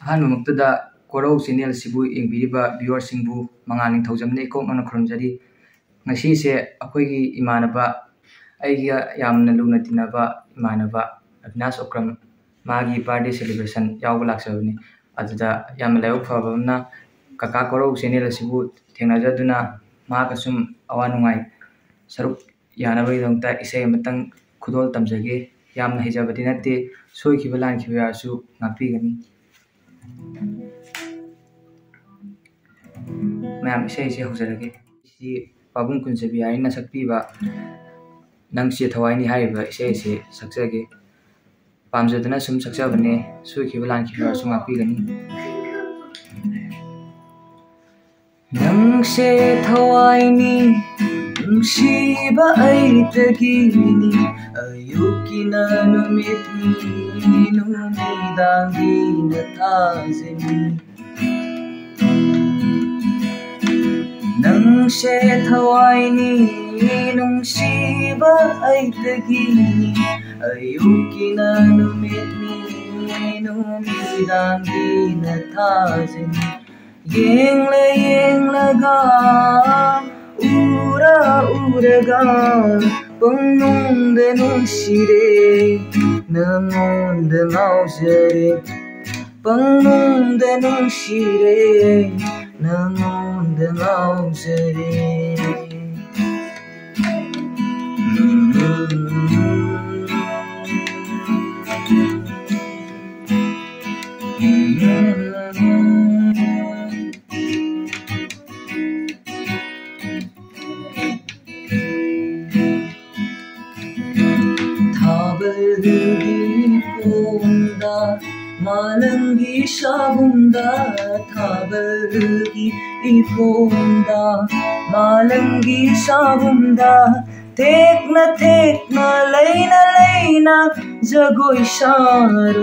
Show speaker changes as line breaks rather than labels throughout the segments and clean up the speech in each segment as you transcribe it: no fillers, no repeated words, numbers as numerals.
ꯑꯍꯥꯟꯕꯃꯛꯇꯗ ꯀꯣꯔꯧ ꯆꯦꯅꯦꯜꯁꯤꯕꯨ ꯌꯦꯡꯕꯤꯔꯤꯕ ꯚ꯭ꯌꯨꯋꯔꯁꯤꯡꯕꯨ ꯃꯉꯥꯜ ꯅꯤꯡꯊꯧꯖꯝꯅ ꯏꯀꯣꯛꯅꯅ ꯈꯨꯔꯨꯝꯖꯔꯤ. ꯉꯁꯤꯁꯦ ꯑꯩꯈꯣꯏꯒꯤ ꯏꯃꯥꯟꯅꯕ ꯑꯩꯒ ꯌꯥꯝꯅ ꯂꯨꯅ ꯇꯤꯟꯅꯕ ꯏꯃꯥꯟꯅꯕ ꯑꯕꯤꯅꯥꯁ ꯑꯣꯀ꯭ꯔꯝ ꯃꯥꯒꯤ ꯕꯥꯔꯗꯦ ꯁꯦꯂꯦꯕ꯭ꯔꯦꯁꯟ ꯌꯥꯎꯕ ꯂꯥꯛꯆꯕꯅꯤ. ꯑꯗꯨꯗ ꯌꯥꯝꯅ ꯂꯥꯏꯕꯛ ꯐꯕ ꯑꯃꯅ ꯀꯀꯥ ꯀꯣꯔꯧ ꯆꯦꯅꯦꯜ ꯑꯁꯤꯕꯨ ꯊꯦꯡꯅꯖꯗꯨꯅ ꯃꯍꯥꯛꯀ ꯁꯨꯝ ꯑꯋꯥ ꯅꯨꯡꯉꯥꯏ ꯁꯔꯨꯛ ꯌꯥꯅꯕꯒꯤꯗꯃꯛꯇ ꯏꯁꯩ ꯑꯃꯇꯪ ꯈꯨꯗꯣꯜ ꯇꯝꯖꯒꯦ. ꯌꯥꯝꯅ ꯍꯩꯖꯕꯗꯤ ꯅꯠꯇꯦ, ꯁꯣꯏꯈꯤꯕ ꯂꯥꯟꯈꯤꯕ ꯌꯥꯔꯁꯨ ꯉꯥꯛꯄꯤꯒꯅꯤ. ꯃꯌꯥꯝ ꯏꯁꯩꯁꯦ ꯍꯧꯖꯔꯒꯦ. ꯁꯤ ꯄꯥꯕꯨꯡ ꯀꯨꯟꯖꯕꯤ ꯍꯥꯏꯅ ꯁꯛꯄꯤꯕ ꯅꯪꯁꯦ ꯊꯋꯥꯏꯅꯤ ꯍꯥꯏꯔꯤꯕ ꯏꯁꯩ ꯑꯁꯤ ꯁꯛꯆꯒꯦ. ꯄꯥꯝꯖꯗꯅ ꯁꯨꯝ ꯁꯛꯆꯕꯅꯦ, ꯁꯣꯏꯈꯤꯕ ꯂꯥꯟꯈꯤꯕ ꯌꯥꯔꯁꯨ ꯉꯥꯛꯄꯤꯒꯅꯤ. ꯅꯪꯁꯦ ꯊꯋꯥꯏꯅꯤ ꯅꯨꯡꯁꯤꯕ ꯑꯩꯇꯒꯤꯅꯤ, ꯑꯌꯨꯛꯀꯤꯅ ꯅꯨꯃꯤꯠꯅꯤ ꯅꯨꯃꯤꯗꯥꯡꯒꯤꯅ ꯊꯥꯖꯅꯤ. ꯅꯪꯁꯦ ꯊꯋꯥꯏꯅꯤ ꯅꯨꯡꯁꯤꯕ ꯑꯩꯇꯒꯤ니 ꯑꯌꯨꯛꯀꯤꯅ ꯅꯨꯃꯤꯠꯅꯤ ꯅꯨꯃꯤꯗꯥꯡꯒꯤꯅ ꯊꯥꯖꯅꯤ. ꯌꯦꯡꯂꯒ ꯎꯔꯒ ꯄꯪꯅꯨꯡꯗ ꯅꯨꯡꯁꯤꯔꯦ, ꯅꯉꯣꯟꯗ ꯉꯥꯎꯖꯔꯦ. ꯄꯪꯅꯨꯡꯗ ꯅꯨꯡꯁꯤꯔꯦ, ꯅꯉꯣꯟꯗꯉꯥꯎꯖꯔꯦ. 타벌르기 봄다 마른기 샤봄다 타벌르기 봄다 마른기 샤봄다 ቴክና ለይና ጀጎይ ሻሮ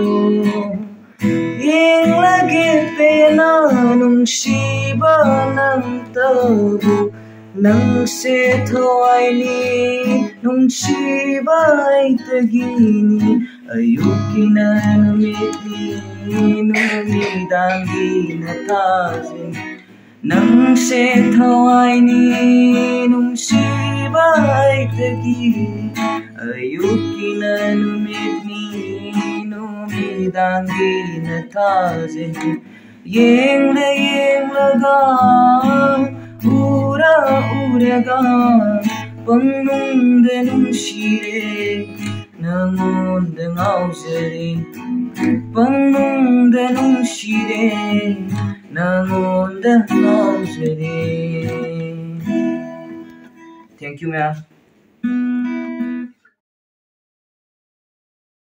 የለጌ ፔና ኑንሺባ ነምተቡ ꯅꯪꯁꯦ ꯊꯋꯥꯏꯅꯤ ꯅꯨꯡꯁꯤꯕ ꯑꯩꯇꯒꯤꯅꯤ ꯑꯌꯨꯛꯀꯤꯅ ꯅꯨꯃꯤꯠꯅꯤ ꯅꯨꯃꯤꯗꯥꯡꯒꯤꯅ ꯊꯥꯖꯅꯤ. ꯅꯪꯁꯦ ꯊꯋꯥꯏꯅꯤ ꯅꯨꯡꯁꯤꯕ ꯑꯩꯇꯒꯤꯅꯤ ꯑꯌꯨꯛꯀꯤꯅ ꯅꯨꯃꯤꯠꯅꯤ ꯅꯨꯃꯤꯗꯥꯡꯒꯤꯅ ꯊꯥꯖꯅꯤ. ꯌꯦꯡꯂꯒ 우라가 뻥농대 눈시래, 너무대 나오세리. 뻥농대 눈시래, 너무대 나오세리. Thank you, man.